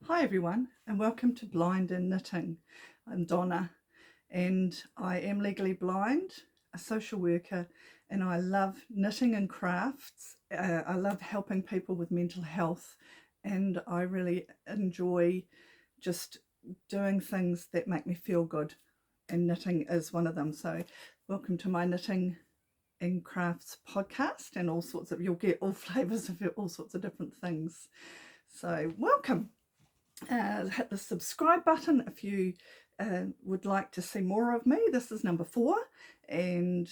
Hi everyone and welcome to Blind in Knitting. I'm Donna and I am legally blind, a social worker, and I love knitting and crafts. I love helping people with mental health, and I really enjoy just doing things that make me feel good, and knitting is one of them. So welcome to my knitting and crafts podcast, and you'll get all flavors of all sorts of different things. So welcome. Hit the subscribe button if you would like to see more of me. This is number 4, and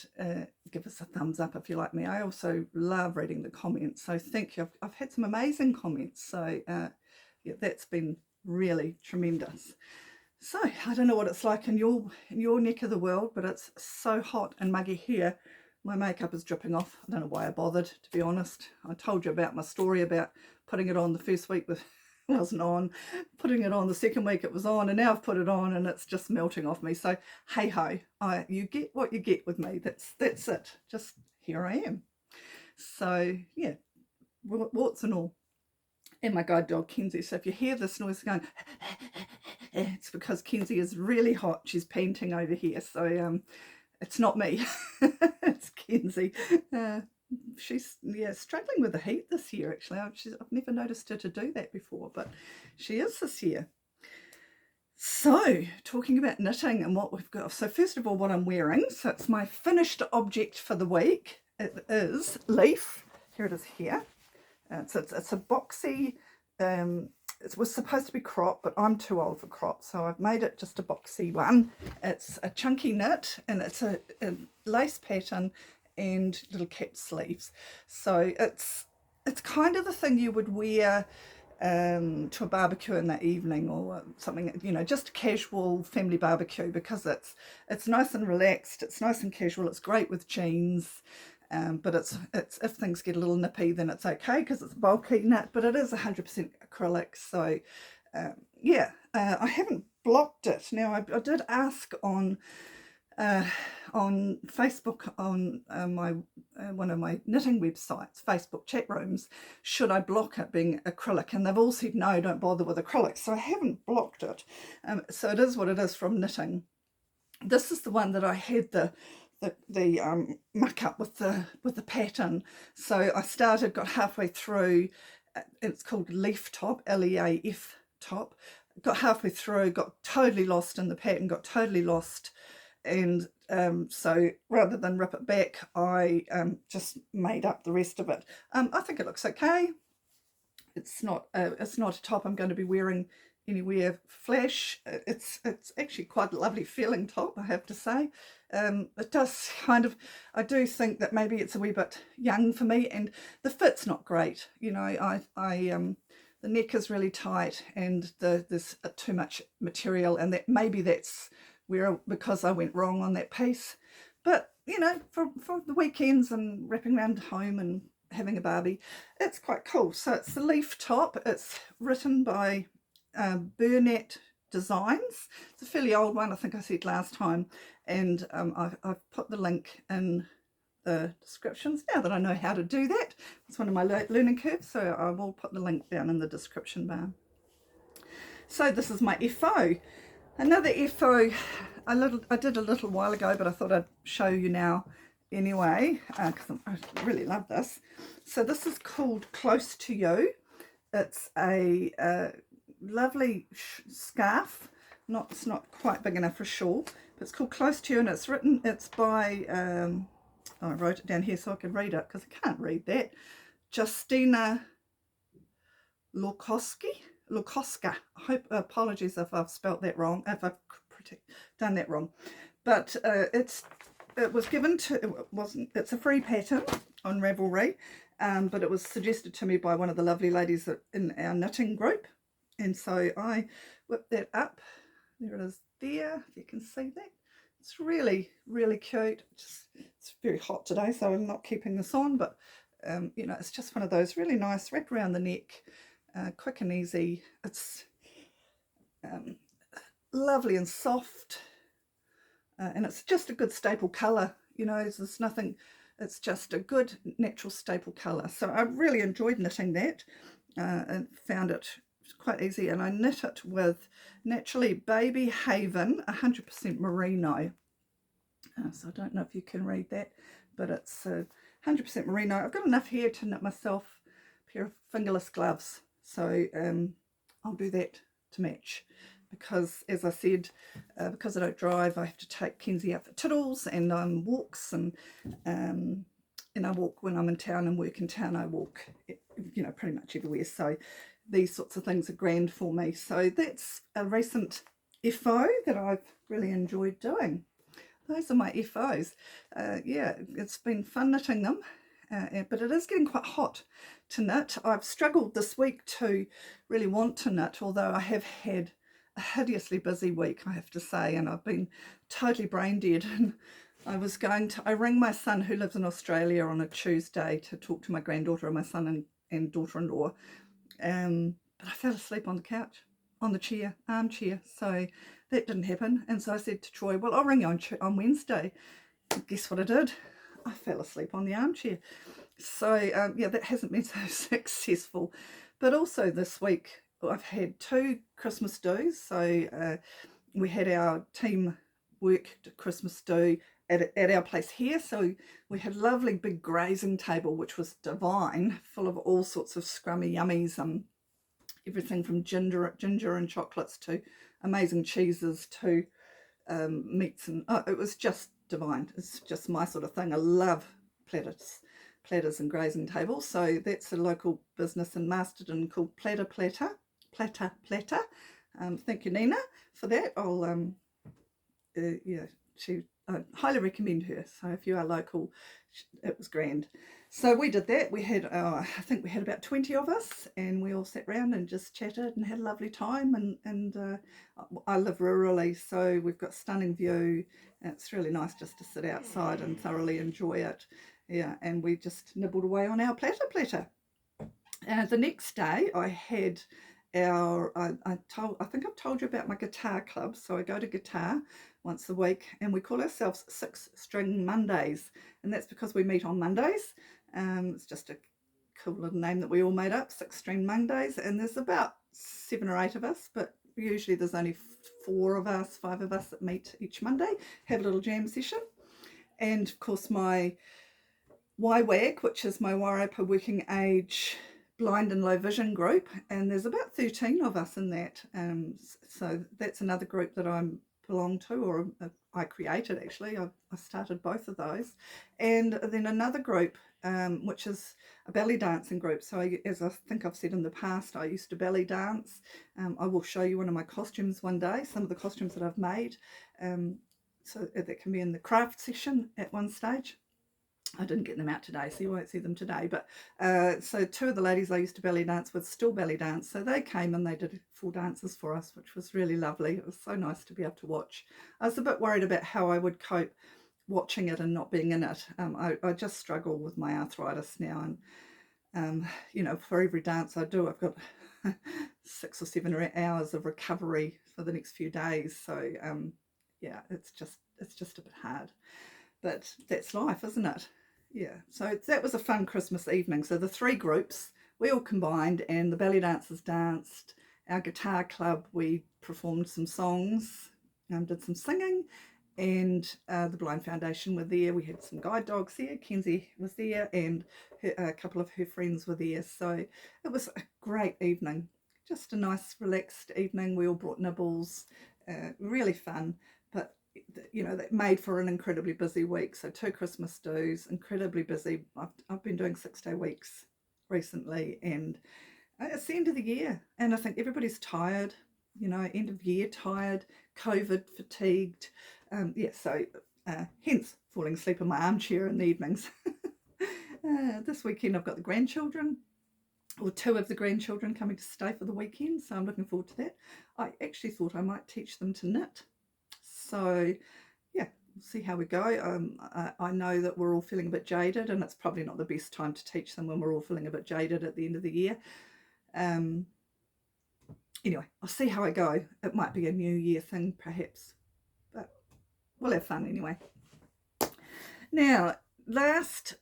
give us a thumbs up if you like me. I also love reading the comments, so thank you. I've had some amazing comments, so yeah, that's been really tremendous. So I don't know what it's like in your neck of the world, but it's so hot and muggy here. My makeup is dripping off. I don't know why I bothered, to be honest. I told you about my story about putting it on the first week with wasn't on, putting it on the second week it was on, and now I've put it on and it's just melting off me. So hey ho, you get what you get with me. That's it. Just here I am. So yeah, warts and all. And my guide dog Kenzie. So if you hear this noise going, it's because Kenzie is really hot. She's painting over here. So it's not me. It's Kenzie. She's struggling with the heat this year. Actually, I've never noticed her to do that before, but she is this year. So talking about knitting and what we've got. So first of all, what I'm wearing. So it's my finished object for the week. It is Leaf. Here it is here. So it's a boxy. It was supposed to be crop, but I'm too old for crop, so I've made it just a boxy one. It's a chunky knit, and it's a lace pattern and little cap sleeves. So it's kind of the thing you would wear to a barbecue in the evening, or something, just a casual family barbecue, because it's nice and relaxed, it's nice and casual, it's great with jeans. But it's if things get a little nippy, then it's okay because it's a bulky knit, but it is 100% acrylic. So I haven't blocked it. Now I did ask on Facebook, on my one of my knitting websites, Facebook chat rooms, should I block it being acrylic, and they've all said no, don't bother with acrylic. So I haven't blocked it. So it is what it is from knitting. This is the one that I had the muck up with the pattern. So I got halfway through. It's called Leaf Top, Leaf top. Got halfway through, got totally lost in the pattern, got totally lost, and so rather than rip it back, I just made up the rest of it. I think it looks okay. It's not a top I'm going to be wearing anywhere flash. It's actually quite a lovely feeling top, I have to say. It does I do think that maybe it's a wee bit young for me, and the fit's not great. The neck is really tight, and there's too much material, and that's because I went wrong on that piece. But for the weekends and wrapping around home and having a barbie, it's quite cool. So it's the Leaf top. It's written by Burnett Designs. It's a fairly old one, I think I said last time, and I've put the link in the descriptions now that I know how to do that. It's one of my learning curves, so I will put the link down in the description bar. So this is my FO. Another FO I did a little while ago, but I thought I'd show you now anyway, because I really love this. So this is called Close to You. It's a lovely scarf. It's not quite big enough for a shawl, but it's called Close to You, and it's by I wrote it down here so I can read it, because I can't read that. Justina Lukowska. Apologies if I've spelt that wrong, if I've done that wrong, but it was given to, it's a free pattern on Ravelry, but it was suggested to me by one of the lovely ladies in our knitting group, and so I whipped that up. There it is there, if you can see that. It's really, really cute. It's very hot today, so I'm not keeping this on, but it's just one of those really nice, wrap around the neck, quick and easy. It's lovely and soft, and it's just a good staple colour. There's nothing, it's just a good natural staple colour. So I really enjoyed knitting that, and found it quite easy, and I knit it with Naturally Baby Haven 100% merino. So I don't know if you can read that, but it's 100% merino. I've got enough here to knit myself a pair of fingerless gloves, so I'll do that to match, because as I said, because I don't drive, I have to take Kenzie out for tiddles and walks, and I walk when I'm in town and work in town. I walk, pretty much everywhere, so these sorts of things are grand for me. So that's a recent FO that I've really enjoyed doing. Those are my FOs. Yeah, it's been fun knitting them, but it is getting quite hot to knit. I've struggled this week to really want to knit, although I have had a hideously busy week, I have to say, and I've been totally brain dead. And I rang my son who lives in Australia on a Tuesday to talk to my granddaughter and my son and daughter-in-law, but I fell asleep on the couch, on the armchair, so that didn't happen. And so I said to Troy, well, I'll ring you on Wednesday. And guess what I did? I fell asleep on the armchair. So yeah, that hasn't been so successful. But also this week I've had 2 Christmas do's. So we had our team work Christmas do at our place here. So we had a lovely big grazing table, which was divine, full of all sorts of scrummy yummies, everything from ginger and chocolates to amazing cheeses to meats, and it was just divine. It's just my sort of thing. I love platters and grazing tables. So that's a local business in Masterton called Platter. Thank you, Nina, for that. I highly recommend her. So if you are local, it was grand. So we did that. We had, I think we had about 20 of us, and we all sat around and just chatted and had a lovely time. And I live rurally, so we've got stunning view. It's really nice just to sit outside and thoroughly enjoy it. Yeah, and we just nibbled away on our platter. The next day I had I think I've told you about my guitar club. So I go to guitar once a week, and we call ourselves 6 String Mondays, and that's because we meet on Mondays. It's just a cool little name that we all made up, 6 String Mondays, and there's about 7 or 8 of us, but usually there's only 5 of us that meet each Monday, have a little jam session. And of course my YWAG, which is my Wairarapa Working Age Blind and Low Vision group, and there's about 13 of us in that. So that's another group that I belong to, or I created actually. I started both of those. And then another group, which is a belly dancing group. So as I think I've said in the past, I used to belly dance. I will show you one of my costumes one day, some of the costumes that I've made. So that can be in the craft session at one stage. I didn't get them out today, so you won't see them today. But so 2 of the ladies I used to belly dance with still belly dance. So they came and they did full dances for us, which was really lovely. It was so nice to be able to watch. I was a bit worried about how I would cope watching it and not being in it. I just struggle with my arthritis now. And, for every dance I do, I've got 6 or 7 hours of recovery for the next few days. So, yeah, it's just a bit hard. But that's life, isn't it? Yeah, so that was a fun Christmas evening. So the 3 groups, we all combined, and the belly dancers danced. Our guitar club, we performed some songs, did some singing, and the Blind Foundation were there. We had some guide dogs there. Kenzie was there, and a couple of her friends were there. So it was a great evening, just a nice relaxed evening. We all brought nibbles, really fun. But that made for an incredibly busy week. So 2 Christmas do's, incredibly busy. I've been doing 6-day weeks recently, and it's the end of the year, and I think everybody's tired, end of year tired, COVID fatigued. So hence falling asleep in my armchair in the evenings. This weekend I've got the grandchildren, or 2 of the grandchildren coming to stay for the weekend, so I'm looking forward to that. I actually thought I might teach them to knit. So, yeah, we'll see how we go. I know that we're all feeling a bit jaded, and it's probably not the best time to teach them when we're all feeling a bit jaded at the end of the year. Anyway, I'll see how I go. It might be a New Year thing, perhaps, but we'll have fun anyway. Now, last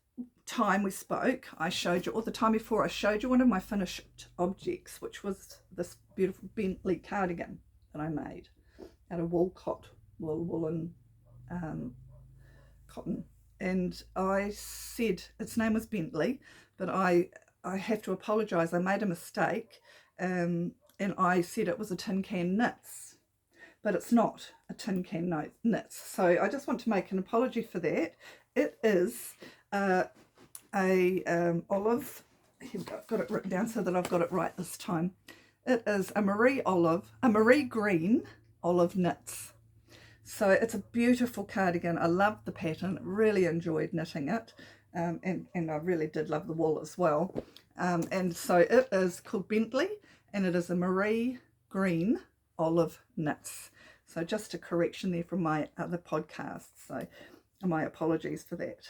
time we spoke, I showed you, or the time before, I showed you one of my finished objects, which was this beautiful Bentley cardigan that I made out of woolen cotton. And I said its name was Bentley, but I have to apologise. I made a mistake, and I said it was a tin can knits, but it's not a tin can knits. So I just want to make an apology for that. It is a olive. I've got it written down so that I've got it right this time. It is a Marie green olive knits. So it's a beautiful cardigan. I loved the pattern, really enjoyed knitting it, and I really did love the wool as well. And so it is called Bentley, and it is a Marie green olive knits. So just a correction there from my other podcast. So my apologies for that.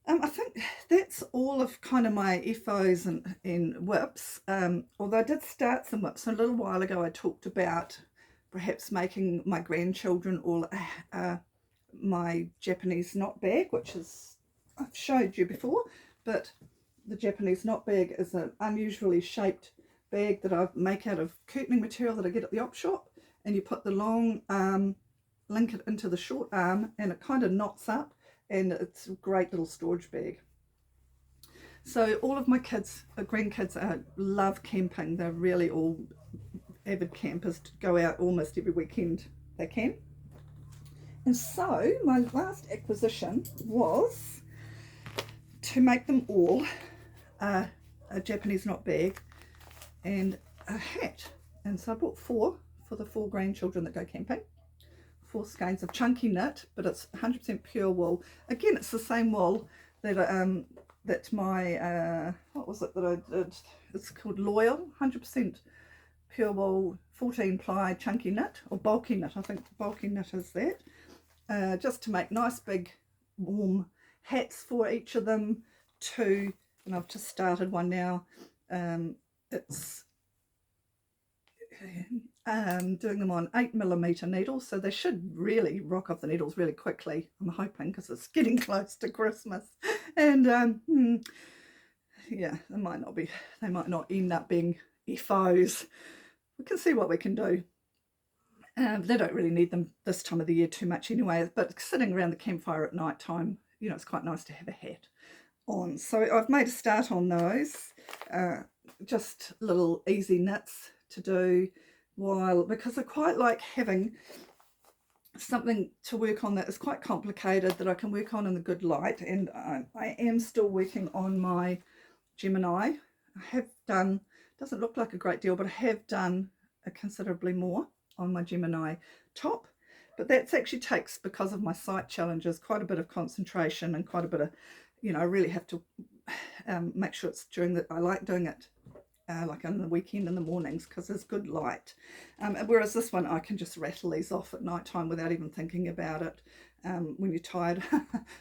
I think that's all of kind of my FOs and whips. Although I did start some whips a little while ago. I talked about perhaps making my grandchildren all my Japanese knot bag, which is, I've showed you before, but the Japanese knot bag is an unusually shaped bag that I make out of curtaining material that I get at the op shop, and you put the long arm, link it into the short arm, and it kind of knots up, and it's a great little storage bag. So all of my kids, grandkids, love camping. They're really all avid campers, to go out almost every weekend they can. And so my last acquisition was to make them all a Japanese knot bag and a hat. And so I bought 4 for the 4 grandchildren that go camping. 4 skeins of chunky knit, but it's 100% pure wool. Again, it's the same wool that that my what was it that I did? It's called Loyal, 100% pure wool, 14 ply chunky knit, or bulky knit. I think bulky knit is that. Just to make nice big warm hats for each of them. 2, and I've just started one now. It's doing them on 8mm needles, so they should really rock off the needles really quickly, I'm hoping, because it's getting close to Christmas. And yeah, they might not end up being FOs. We can see what we can do. They don't really need them this time of the year too much anyway, but sitting around the campfire at night time, you know, it's quite nice to have a hat on. So I've made a start on those, just little easy knits to do, because I quite like having something to work on that is quite complicated, that I can work on in the good light. And I am still working on my Gemini. I have done, doesn't look like a great deal, but I have done considerably more on my Gemini top. But that actually takes, because of my sight challenges, quite a bit of concentration and quite a bit of, you know, I really have to make sure it's I like doing it like on the weekend in the mornings, because there's good light. Whereas this one, I can just rattle these off at night time without even thinking about it when you're tired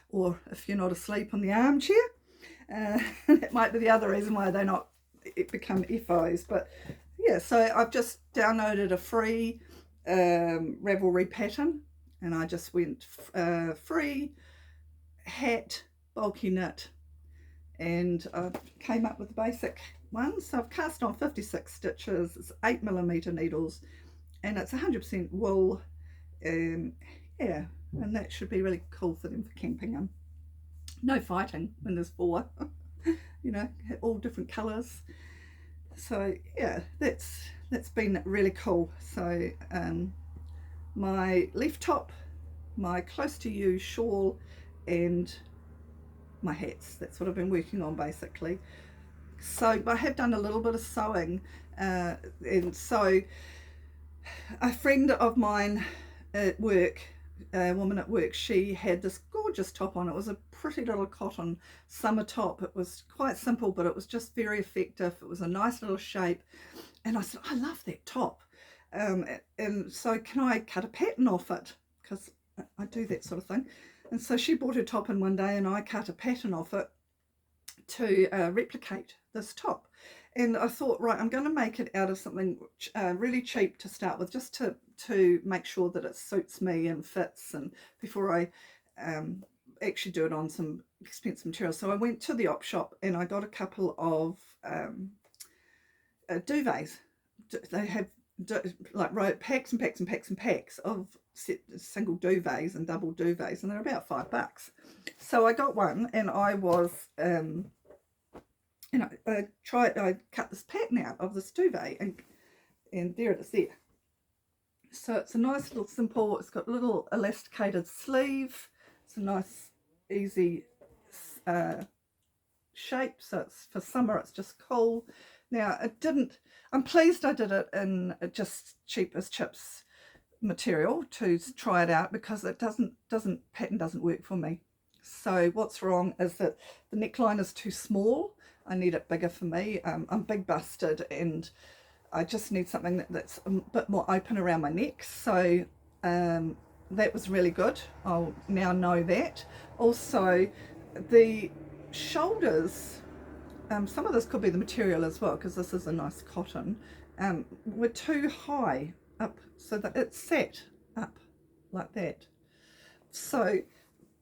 or if you're not asleep on the armchair. That might be the other reason why they not become FOs. But yeah, so I've just downloaded a free Ravelry pattern, and I just went free hat, bulky knit, and I came up with the basic one. So I've cast on 56 stitches, it's 8mm needles, and it's 100% wool. Yeah, and that should be really cool for them for camping. No fighting when there's 4, you know, all different colours. So yeah, that's been really cool. So my leaf top, my close to you shawl, and my hats, that's what I've been working on basically. So I have done a little bit of sewing, and so a friend of mine at work, a woman at work, she had this gorgeous top on. It was a pretty little cotton summer top. It was quite simple, but it was just very effective. It was a nice little shape, and I said, I love that top, and so can I cut a pattern off it, because I do that sort of thing. And so she bought her top in one day, and I cut a pattern off it to replicate this top. And I thought, right, I'm going to make it out of something really cheap to start with, just to make sure that it suits me and fits, and before I actually do it on some expensive material. So I went to the op shop and I got a couple of duvets. They have like packs and packs and packs and packs of single duvets and double duvets, and they're about $5. So I got one, and I was I cut this pattern out of this duvet, and there it is there. So it's a nice little simple, it's got a little elasticated sleeve. It's a nice easy shape, so it's for summer, it's just cool. Now I'm pleased I did it in just cheap as chips material to try it out, because it pattern doesn't work for me. So what's wrong is that the neckline is too small. I need it bigger for me. I'm big busted, and I just need something that's a bit more open around my neck. So that was really good. I'll now know that. Also, the shoulders, some of this could be the material as well, because this is a nice cotton, were too high up, so that it sat up like that. So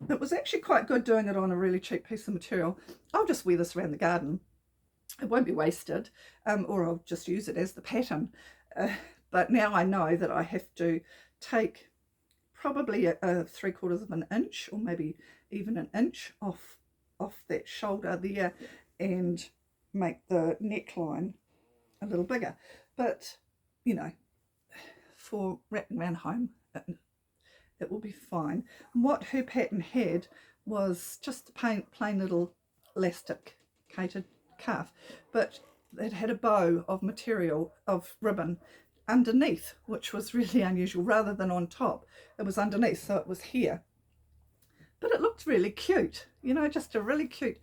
it was actually quite good doing it on a really cheap piece of material. I'll just wear this around the garden. It won't be wasted, or I'll just use it as the pattern. But now I know that I have to take probably a 3/4 of an inch, or maybe even an inch off that shoulder there, and make the neckline a little bigger. But you know, for wrapping around home, it will be fine. And what her pattern had was just a plain little elasticated cuff, but it had a bow of material, of ribbon underneath, which was really unusual. Rather than on top, it was underneath, so it was here. But it looked really cute, you know, just a really cute.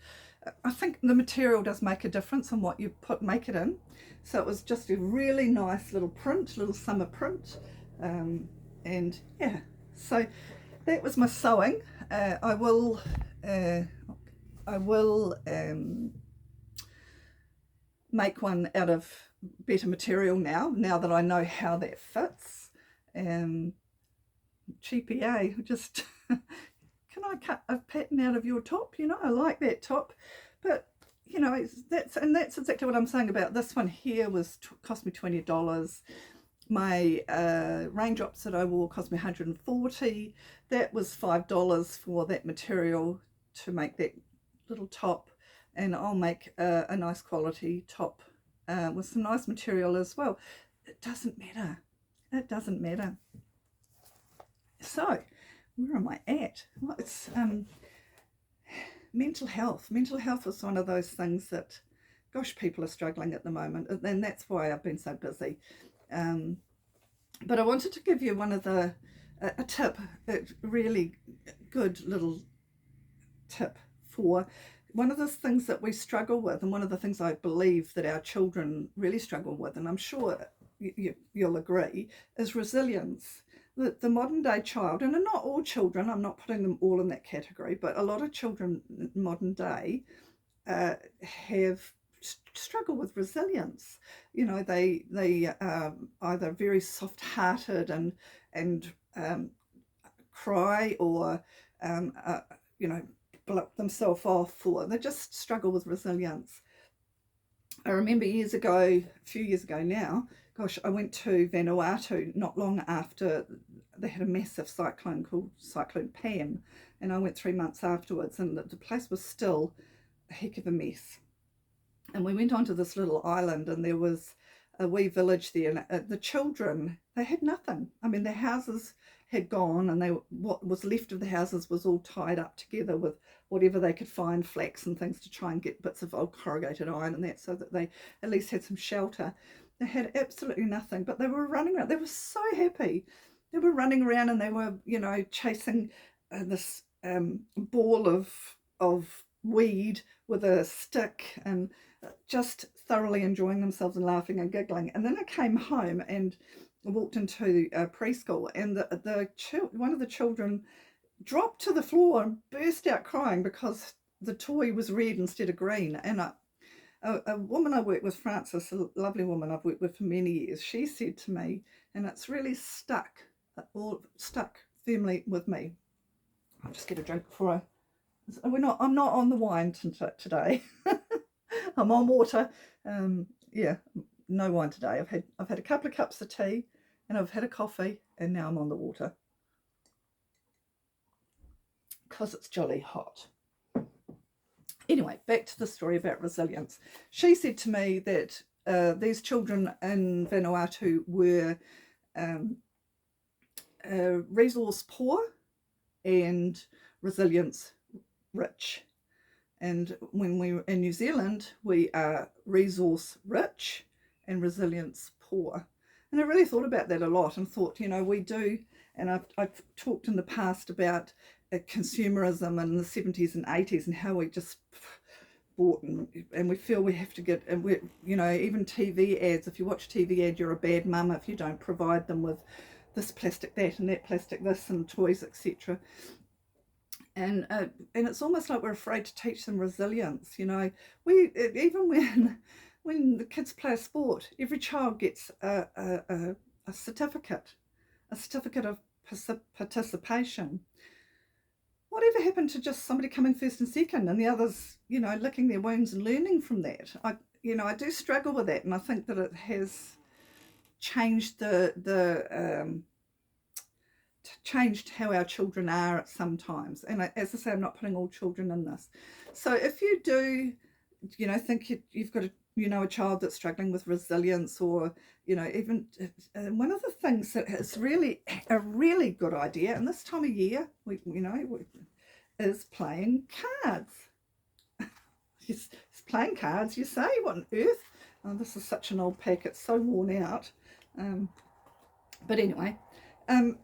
I think the material does make a difference on what you make it in. So it was just a really nice little print, little summer print, and yeah. So that was my sewing. I will make one out of better material now that I know how that fits. Cheapy, eh? Just can I cut a pattern out of your top? You know, I like that top, but you know, that's exactly what I'm saying about this one here. Cost me $20. My raindrops that I wore cost me $140. That was $5 for that material to make that little top, and I'll make a nice quality top with some nice material as well. It doesn't matter. It doesn't matter. So where am I at? Well, it's mental health. Mental health is one of those things that, gosh, people are struggling at the moment, and that's why I've been so busy. But I wanted to give you a tip, a really good little tip for one of the things that we struggle with, and one of the things I believe that our children really struggle with, and I'm sure you'll agree, is resilience. The modern day child, and not all children, I'm not putting them all in that category, but a lot of children in modern day have struggle with resilience. You know, they are either very soft-hearted and cry, or you know, block themselves off, or they just struggle with resilience. I remember a few years ago now, gosh, I went to Vanuatu not long after they had a massive cyclone called Cyclone Pam, and I went 3 months afterwards, and the place was still a heck of a mess. And we went onto this little island, and there was a wee village there, and the children, they had nothing. I mean, their houses had gone, and what was left of the houses was all tied up together with whatever they could find, flax and things, to try and get bits of old corrugated iron and that, so that they at least had some shelter. They had absolutely nothing, but they were running around. They were so happy. They were running around, and they were, you know, chasing this ball of weed with a stick, and just thoroughly enjoying themselves and laughing and giggling. And then I came home and walked into preschool, and one of the children dropped to the floor and burst out crying because the toy was red instead of green. And a woman I work with, Frances, a lovely woman I've worked with for many years, she said to me, and it's really stuck firmly with me. I'll just get a drink before I'm not on the wine today. I'm on water. Yeah, no wine today. I've had a couple of cups of tea, and I've had a coffee, and now I'm on the water because it's jolly hot. Anyway, back to the story about resilience. She said to me that these children in Vanuatu were resource poor and resilience rich. And when we were in New Zealand, we are resource rich and resilience poor. And I really thought about that a lot and thought, we do, and I've talked in the past about consumerism in the 70s and 80s and how we just bought and we feel we have to get, and we, even TV ads, if you watch TV ad, you're a bad mum if you don't provide them with this plastic that and that plastic this and toys, etc. And it's almost like we're afraid to teach them resilience. We even when the kids play a sport, every child gets a certificate of participation. Whatever happened to just somebody coming first and second, and the others, licking their wounds and learning from that? I do struggle with that, and I think that it has changed changed how our children are at sometimes. And as I say, I'm not putting all children in this. So if you do, think you've got a child that's struggling with resilience, or even one of the things that is really a really good idea, and this time of year is playing cards. It's playing cards. You say, what on earth? Oh, this is such an old pack, it's so worn out. But anyway,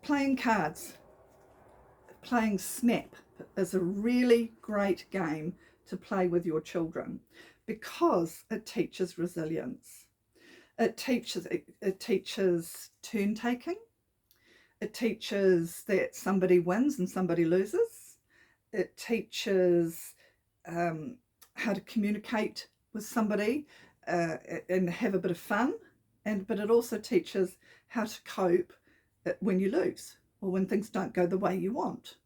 playing cards, playing Snap is a really great game to play with your children because it teaches resilience. It teaches turn taking. It teaches that somebody wins and somebody loses. It teaches how to communicate with somebody and have a bit of fun. But it also teaches how to cope when you lose or when things don't go the way you want.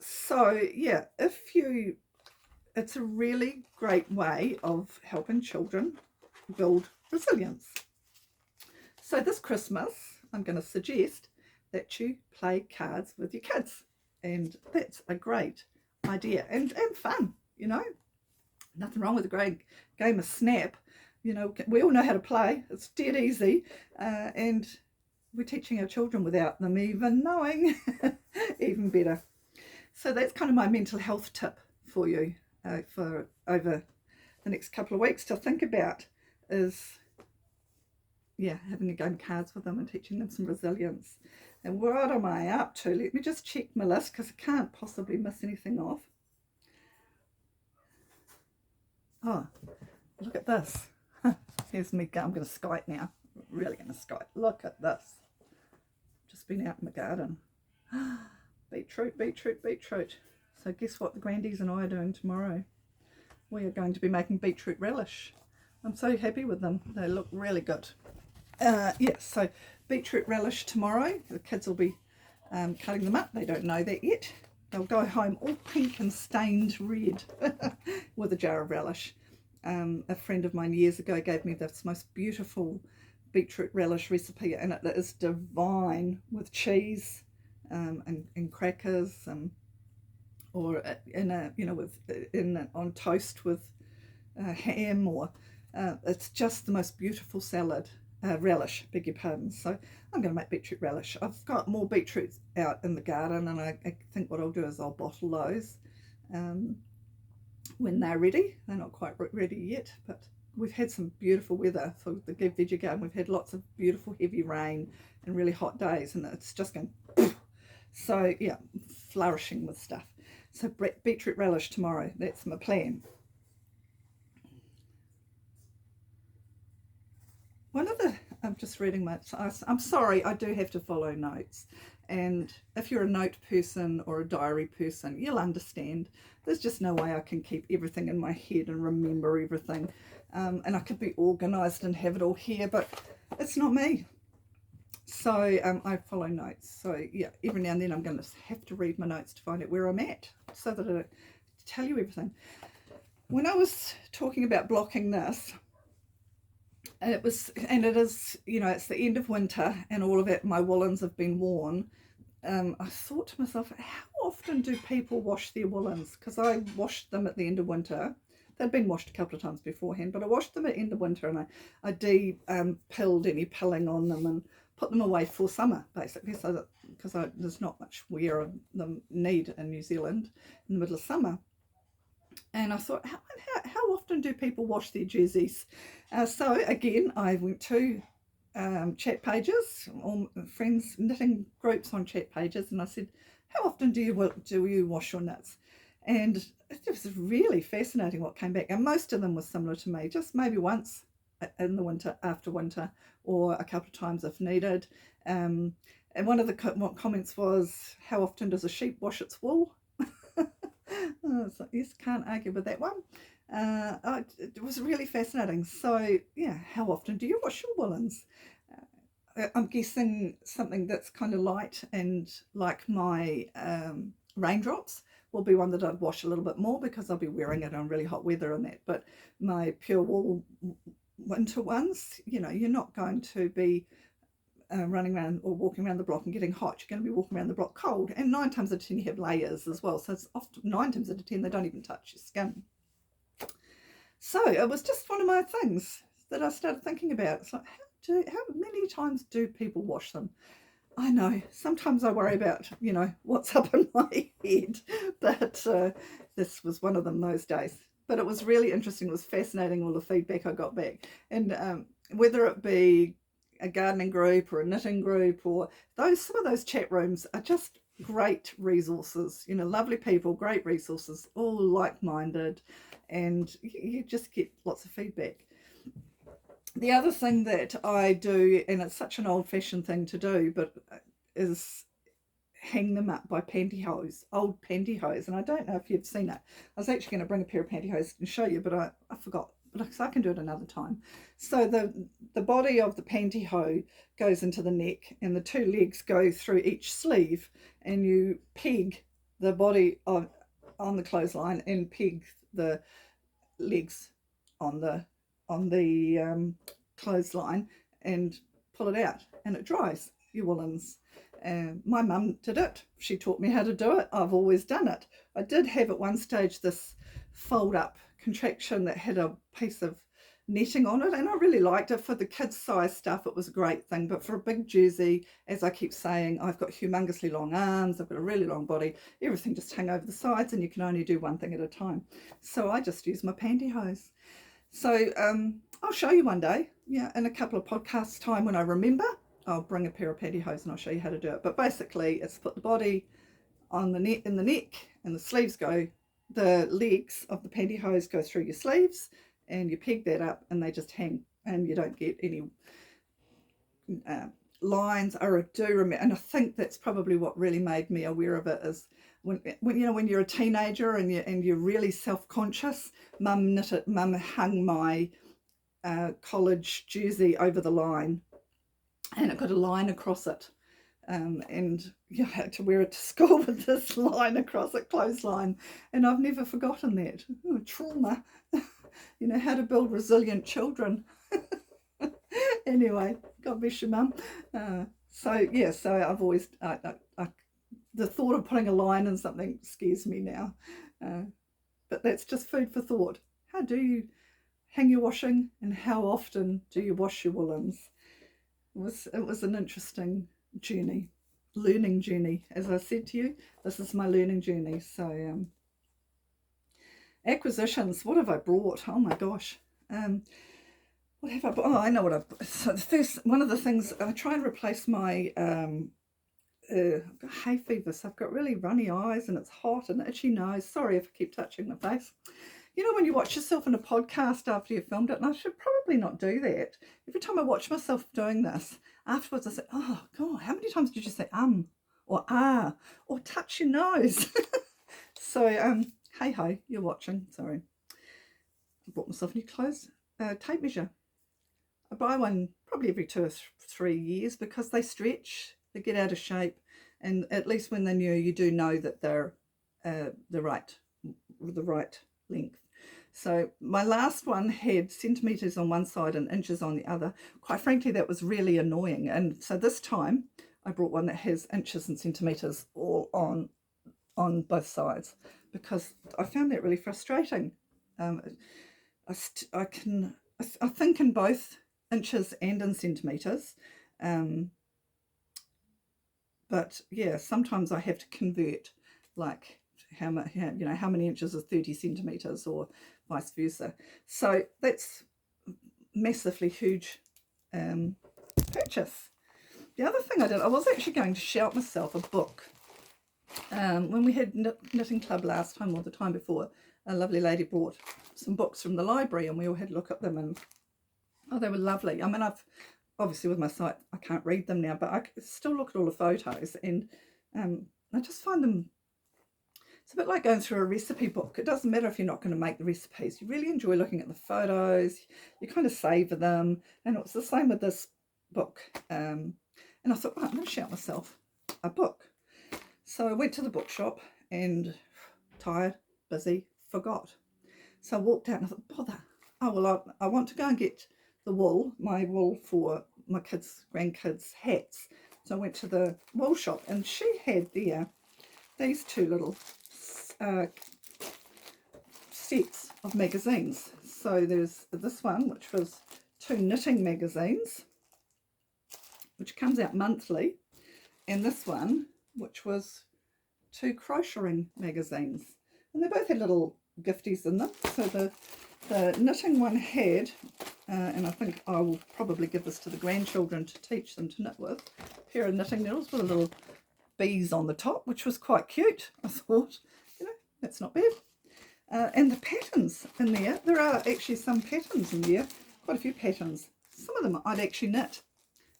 So yeah, it's a really great way of helping children build resilience. So this Christmas, I'm going to suggest that you play cards with your kids, and that's a great idea and fun. Nothing wrong with a great game of Snap. We all know how to play. It's dead easy, and we're teaching our children without them even knowing. Even better. So that's kind of my mental health tip for you for over the next couple of weeks to think about is, having a game of cards with them and teaching them some resilience. And what am I up to? Let me just check my list because I can't possibly miss anything off. Oh, look at this. Here's me. I'm going to skite now. Really going to skite. Look at this. Just been out in the garden. Beetroot. So guess what the grandies and I are doing tomorrow? We are going to be making beetroot relish. I'm so happy with them. They look really good. So beetroot relish tomorrow. The kids will be cutting them up. They don't know that yet. They'll go home all pink and stained red with a jar of relish. A friend of mine years ago gave me this most beautiful beetroot relish recipe, and it is divine with cheese and crackers, or on toast with ham, or it's just the most beautiful salad. Relish, beg your pardon. So I'm going to make beetroot relish. I've got more beetroots out in the garden, and I think what I'll do is I'll bottle those when they're ready. They're not quite ready yet, but we've had some beautiful weather for the veggie garden. We've had lots of beautiful heavy rain and really hot days, and it's just going so yeah, flourishing with stuff. So beetroot relish tomorrow, that's my plan. I'm just reading I'm sorry, I do have to follow notes, and if you're a note person or a diary person, you'll understand. There's just no way I can keep everything in my head and remember everything, and I could be organised and have it all here, but it's not me. So I follow notes. So yeah, every now and then I'm going to have to read my notes to find out where I'm at so that I tell you everything. When I was talking about blocking this, it is, it's the end of winter and all of it, my woolens have been worn. I thought to myself, how often do people wash their woolens? Because I washed them at the end of winter. They'd been washed a couple of times beforehand, but I washed them at the end of winter, and I pilled any pilling on them and put them away for summer, basically, so that because there's not much wear of them need in New Zealand in the middle of summer. And I thought, how often do people wash their jerseys? So again, I went to chat pages, all friends knitting groups on chat pages, and I said, how often do you wash your knits? And it was really fascinating what came back, and most of them were similar to me, just maybe once in the winter, after winter, or a couple of times if needed. And one of the comments was, how often does a sheep wash its wool? So yes, can't argue with that one. It was really fascinating. So yeah, how often do you wash your woolens? I'm guessing something that's kind of light and like my raindrops will be one that I'd wash a little bit more because I'll be wearing it on really hot weather and that. But my pure wool winter ones, you're not going to be running around or walking around the block and getting hot. You're going to be walking around the block cold, and 9 times out of 10 you have layers as well, so it's often 9 times out of 10 they don't even touch your skin. So it was just one of my things that I started thinking about. It's like, how many times do people wash them? I know sometimes I worry about what's up in my head, but this was one of them those days. But it was really interesting. It was fascinating, all the feedback I got back, and whether it be a gardening group or a knitting group or some of those chat rooms are just great resources, lovely people, great resources, all like-minded, and you just get lots of feedback. The other thing that I do, and it's such an old-fashioned thing to do, but is hang them up by pantyhose, old pantyhose, and I don't know if you've seen it. I was actually going to bring a pair of pantyhose and show you, but I forgot. But I can do it another time. So the body of the pantyhose goes into the neck, and the 2 legs go through each sleeve, and you peg the body on the clothesline and peg the legs on the clothesline and pull it out, and it dries your woolens. My mum did it. She taught me how to do it. I've always done it. I did have at one stage this fold up contraction that had a piece of netting on it, and I really liked it. For the kids size stuff it was a great thing, but for a big jersey, as I keep saying, I've got humongously long arms, I've got a really long body, everything just hang over the sides and you can only do one thing at a time. So I just use my pantyhose. So I'll show you one day, in a couple of podcasts time when I remember. I'll bring a pair of pantyhose and I'll show you how to do it. But basically it's put the body on the neck, in the neck, and the sleeves the legs of the pantyhose go through your sleeves, and you peg that up and they just hang, and you don't get any lines. I do remember, and I think that's probably what really made me aware of it, is when you're a teenager and you're really self-conscious. Mum hung my college jersey over the line, and it got a line across it. And you had to wear it to school with this line across it, clothesline, and I've never forgotten that. Oh, trauma. How to build resilient children. Anyway, God bless your mum. So I've always, the thought of putting a line in something scares me now. But that's just food for thought. How do you hang your washing, and how often do you wash your woolens? It was an interesting journey, learning journey. As I said to you, this is my learning journey. So acquisitions, what have I brought? Oh my gosh. What have I brought? Oh, I know what I've. So the first one of the things, I try and replace my I've got hay fever, so I've got really runny eyes and it's hot and itchy nose. Sorry if I keep touching my face. When you watch yourself in a podcast after you've filmed it, and I should probably not do that. Every time I watch myself doing this, afterwards I say, oh God, how many times did you say or ah or touch your nose? So hey ho, you're watching. Sorry. I bought myself new clothes. Tape measure. I buy one probably every 2 or 3 years because they stretch, they get out of shape, and at least when they're new, you do know that they're the right length. So my last one had centimetres on one side and inches on the other. Quite frankly, that was really annoying. And so this time I brought one that has inches and centimetres all on both sides, because I found that really frustrating. I think in both inches and in centimetres. But yeah, sometimes I have to convert, like how many inches is 30 centimetres or vice versa. So that's massively huge purchase. The other thing I did, I was actually going to shout myself a book. When we had knitting club last time or the time before, a lovely lady brought some books from the library and we all had a look at them, and oh, they were lovely. I mean, I've obviously with my sight I can't read them now, but I still look at all the photos, and I just find them, it's a bit like going through a recipe book. It doesn't matter if you're not going to make the recipes, you really enjoy looking at the photos, you kind of savour them. And it was the same with this book, and I thought, right, I'm going to shout myself a book. So I went to the bookshop and tired, busy, forgot. So I walked out and I thought, bother, oh well, I want to go and get the wool, my wool for my kids' grandkids' hats. So I went to the wool shop and she had there these two little sets of magazines. So there's this one, which was 2 knitting magazines, which comes out monthly, and this one, which was 2 crocheting magazines, and they both had little gifties in them. So the knitting one had, and I think I will probably give this to the grandchildren to teach them to knit with, a pair of knitting needles with a little bees on the top, which was quite cute. I thought, that's not bad. And the patterns in there are actually some patterns in there, quite a few patterns. Some of them I'd actually knit.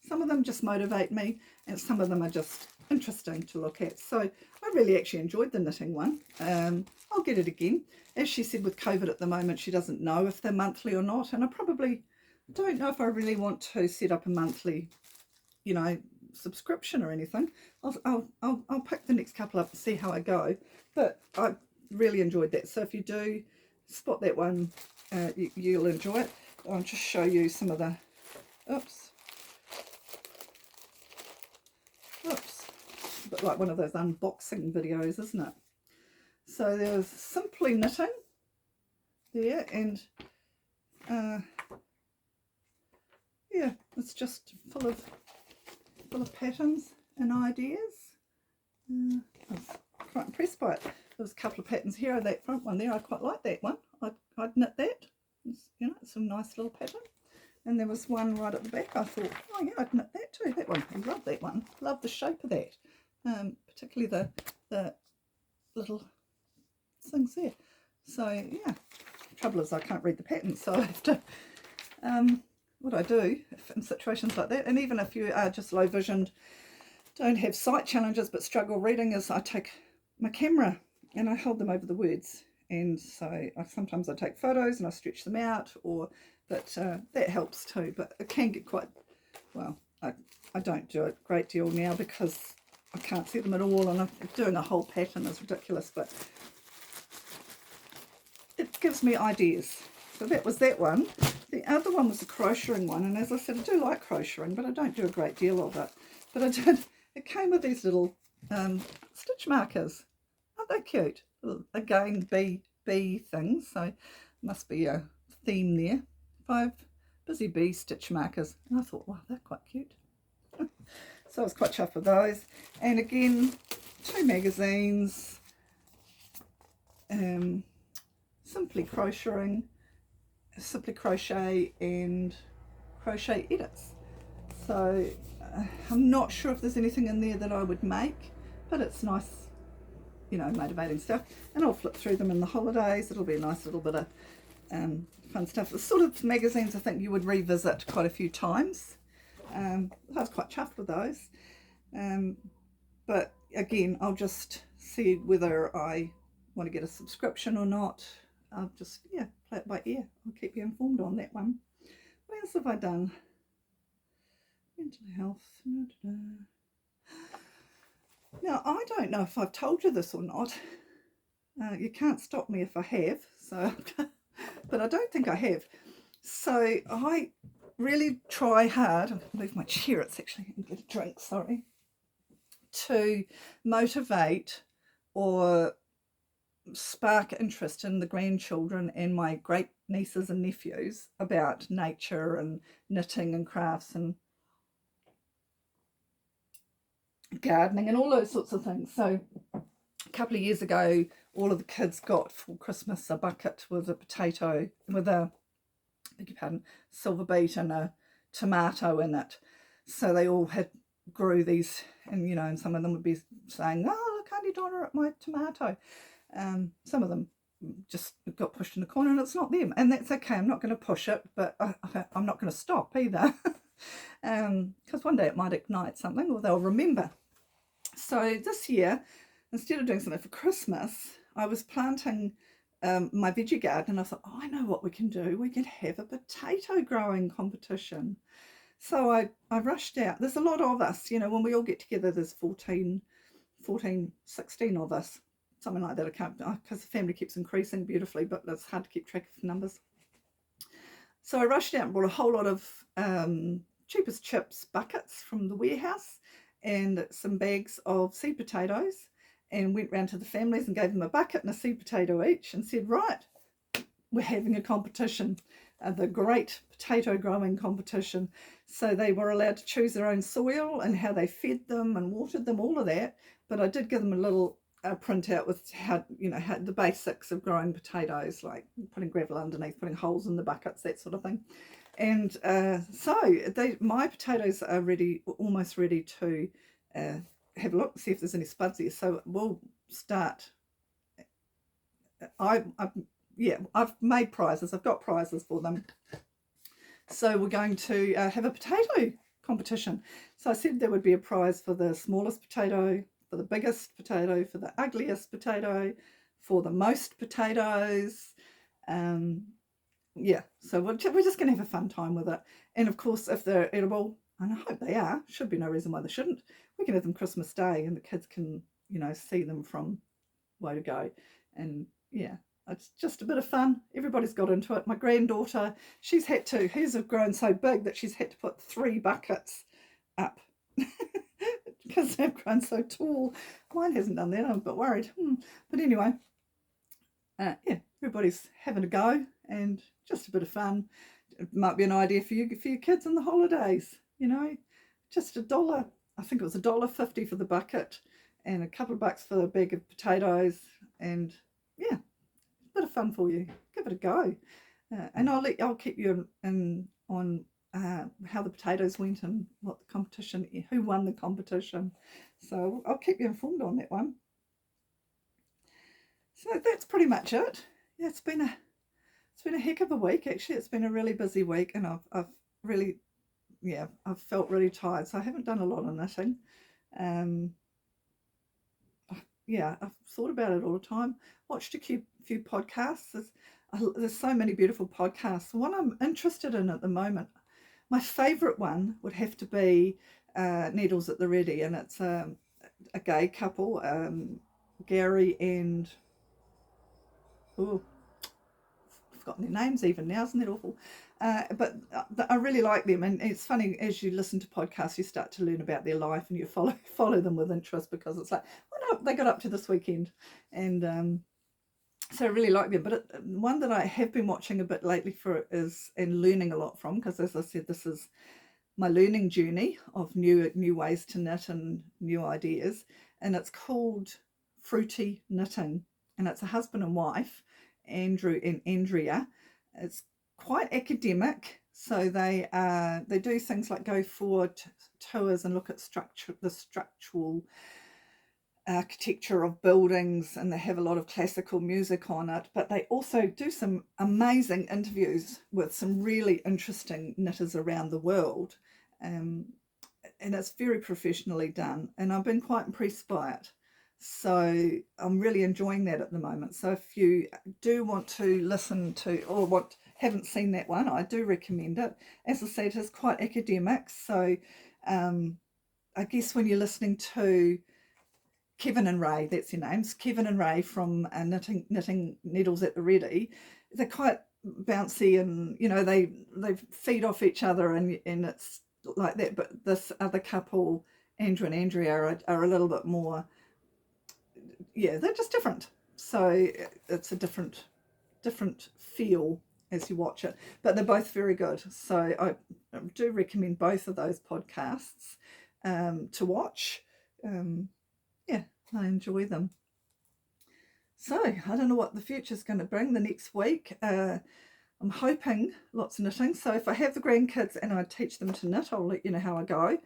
Some of them just motivate me, and some of them are just interesting to look at. So I really actually enjoyed the knitting one. I'll get it again. As she said, with COVID at the moment, she doesn't know if they're monthly or not, and I probably don't know if I really want to set up a monthly, subscription or anything. I'll pick the next couple up and see how I go. But I really enjoyed that. So if you do spot that one, you'll enjoy it. I'll just show you some of the, oops, a bit like one of those unboxing videos, isn't it? So there's Simply Knitting there, and yeah, it's just full of patterns and ideas. I was quite impressed by it. There was a couple of patterns here. That front one there, I quite like that one. I'd knit that. It's a nice little pattern. And there was one right at the back. I thought, oh yeah, I'd knit that too. That one, I love that one. Love the shape of that, particularly the little things there. So yeah, trouble is I can't read the pattern, so I have to. What I do in situations like that, and even if you are just low visioned, don't have sight challenges but struggle reading, is I take my camera and I hold them over the words, and so sometimes I take photos and I stretch them out, but that helps too. But it can get quite, well, I don't do it a great deal now because I can't see them at all, and doing a whole pattern is ridiculous, but it gives me ideas. So that was that one. The other one was the crocheting one, and as I said, I do like crocheting, but I don't do a great deal of it. But I did. It came with these little stitch markers. Aren't they cute? Again, bee things. So must be a theme there. 5 busy bee stitch markers, and I thought, wow, they're quite cute. So I was quite chuffed with those. And again, 2 magazines. Simply Crochet and Crochet Edits. So I'm not sure if there's anything in there that I would make, but it's nice, motivating stuff. And I'll flip through them in the holidays. It'll be a nice little bit of fun stuff. The sort of magazines I think you would revisit quite a few times. I was quite chuffed with those. But again, I'll just see whether I want to get a subscription or not. I'll just, play it by ear. I'll keep you informed on that one. What else have I done? mental health. Now, I don't know if I've told you this or not. You can't stop me if I have, so but I don't think I have. So I really try hard. I'll leave my chair. It's actually I'm going to get a drink. Sorry. To motivate or spark interest in the grandchildren and my great nieces and nephews about nature and knitting and crafts and gardening and all those sorts of things. So a couple of years ago, all of the kids got for Christmas a bucket with a potato, with a, beg your pardon, silver beet and a tomato in it. So they all grew these, and and some of them would be saying, "Oh, look, Auntie Donna at my tomato." Some of them just got pushed in the corner, and it's not them, and that's okay. I'm not going to push it, but I'm not going to stop either, because one day it might ignite something, or they'll remember. So this year, instead of doing something for Christmas, I was planting my veggie garden, and I thought, oh, I know what we can do. We can have a potato growing competition. So I rushed out. There's a lot of us, when we all get together, there's 14, 16 of us, something like that. I can't, because the family keeps increasing beautifully, but it's hard to keep track of numbers. So I rushed out and bought a whole lot of cheapest chips buckets from the warehouse and some bags of seed potatoes, and went round to the families and gave them a bucket and a seed potato each and said, right, we're having a competition, the great potato growing competition. So they were allowed to choose their own soil and how they fed them and watered them, all of that. But I did give them a little printout with how the basics of growing potatoes, like putting gravel underneath, putting holes in the buckets, that sort of thing. And so my potatoes are almost ready to have a look, see if there's any spuds here. So we'll start. I've made prizes. I've got prizes for them. So we're going to have a potato competition. So I said there would be a prize for the smallest potato, for the biggest potato, for the ugliest potato, for the most potatoes. So we're just going to have a fun time with it. And of course, if they're edible, and I hope they are, should be no reason why they shouldn't, we can have them Christmas Day and the kids can, see them from way to go. And yeah, it's just a bit of fun. Everybody's got into it. My granddaughter, hers have grown so big that she's had to put 3 buckets up because they've grown so tall. Mine hasn't done that. I'm a bit worried. But anyway, everybody's having a go and just a bit of fun. It might be an idea for your kids in the holidays. Just $1. I think it was $1.50 for the bucket, and a couple of bucks for a bag of potatoes, and yeah, a bit of fun for you. Give it a go, and I'll keep you on how the potatoes went and what the competition, who won the competition. So I'll keep you informed on that one. So that's pretty much it. Yeah, it's been a heck of a week. Actually, it's been a really busy week, and I've felt really tired, so I haven't done a lot of knitting. I've thought about it all the time. Watched a few podcasts. There's so many beautiful podcasts. One I'm interested in at the moment, my favourite one would have to be Needles at the Ready, and it's a gay couple, Gary and I've forgotten their names even now. Isn't that awful? But I really like them, and it's funny as you listen to podcasts, you start to learn about their life, and you follow them with interest, because it's like, what they got up to this weekend, and so I really like them. But one that I have been watching a bit lately and learning a lot from, because as I said, this is my learning journey of new ways to knit and new ideas, and it's called Fruity Knitting, and it's a husband and wife, Andrew and Andrea. It's quite academic, so they do things like go for tours and look at the structural architecture of buildings, and they have a lot of classical music on it, but they also do some amazing interviews with some really interesting knitters around the world, and it's very professionally done, and I've been quite impressed by it. So I'm really enjoying that at the moment. So if you do want to listen to, or want haven't seen that one, I do recommend it. As I said, it's quite academic, so I guess when you're listening to Kevin and Ray, that's their names, Kevin and Ray from knitting Needles at the Ready, they're quite bouncy, and they feed off each other, and it's like that. But this other couple, Andrew and Andrea, are a little bit more, they're just different. So it's a different feel as you watch it, but they're both very good. So I do recommend both of those podcasts to watch. I enjoy them. So I don't know what the future's going to bring the next week. I'm hoping lots of knitting. So if I have the grandkids and I teach them to knit, I'll let you know how I go.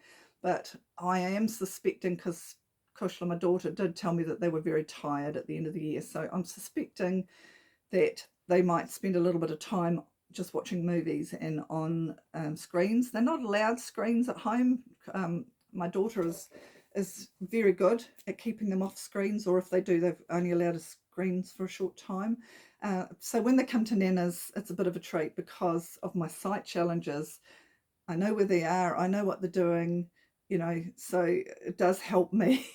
But I am suspecting, because Kushla, my daughter, did tell me that they were very tired at the end of the year. So I'm suspecting that they might spend a little bit of time just watching movies and on screens. They're not allowed screens at home. My daughter is very good at keeping them off screens, or if they do, they've only allowed screens for a short time. So when they come to Nana's, it's a bit of a treat because of my sight challenges. I know where they are, I know what they're doing, so it does help me.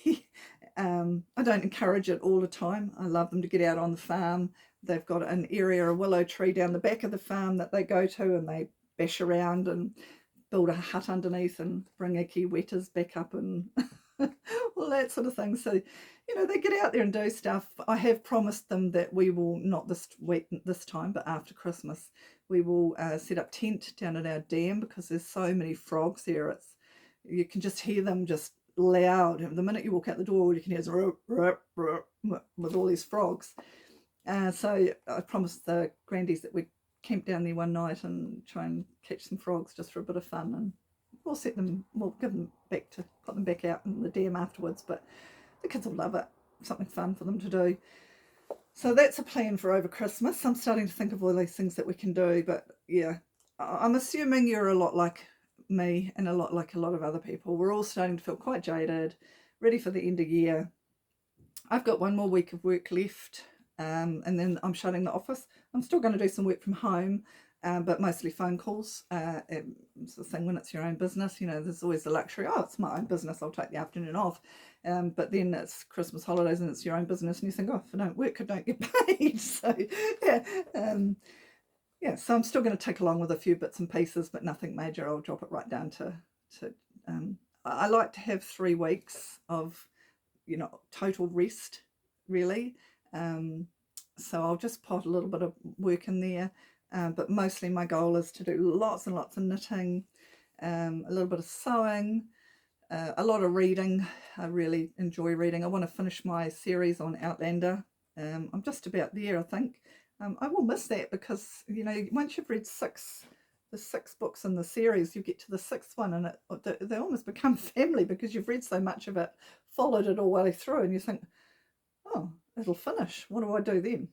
I don't encourage it all the time. I love them to get out on the farm. They've got an area, a willow tree down the back of the farm that they go to, and they bash around and build a hut underneath and bring a kiwetas back up and all that sort of thing. So, they get out there and do stuff. I have promised them that we will, not this week, this time, but after Christmas, we will set up tent down at our dam, because there's so many frogs there. You can just hear them just loud. The minute you walk out the door, all you can hear is with all these frogs. So I promised the grandies that we'd camp down there one night and try and catch some frogs just for a bit of fun, and we'll give them back, to put them back out in the dam afterwards. But the kids will love it. Something fun for them to do. So that's a plan for over Christmas. I'm starting to think of all these things that we can do, but yeah, I'm assuming you're a lot like me and a lot like a lot of other people. We're all starting to feel quite jaded, ready for the end of year. I've got one more week of work left, and then I'm shutting the office. I'm still going to do some work from home, but mostly phone calls. It's the thing when it's your own business, there's always the luxury, it's my own business, I'll take the afternoon off. But then it's Christmas holidays and it's your own business, and you think, if I don't work, I don't get paid. So so I'm still going to take along with a few bits and pieces, but nothing major. I'll drop it right down to I like to have 3 weeks of total rest, really. So I'll just pot a little bit of work in there, but mostly my goal is to do lots and lots of knitting, a little bit of sewing, a lot of reading. I really enjoy reading. I want to finish my series on Outlander. I'm just about there, I think. I will miss that because once you've read the 6 books in the series, you get to the 6th one, and they almost become family, because you've read so much of it, followed it all the way through, and you think, oh, it'll finish. What do I do then?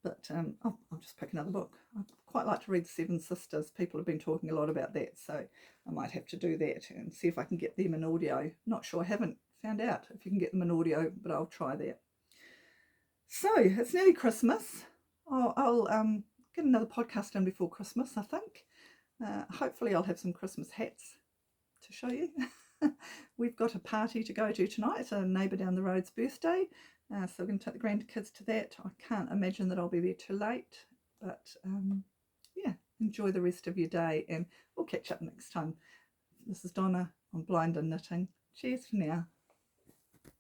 But I'll just pick another book. I'd quite like to read The 7 Sisters. People have been talking a lot about that, so I might have to do that and see if I can get them in audio. Not sure, I haven't found out if you can get them in audio, but I'll try that. So it's nearly Christmas. I'll get another podcast done before Christmas, I think. Hopefully I'll have some Christmas hats to show you. We've got a party to go to tonight, a neighbour down the road's birthday. So we're going to take the grandkids to that. I can't imagine that I'll be there too late. But enjoy the rest of your day, and we'll catch up next time. This is Donna on Blind and Knitting. Cheers for now.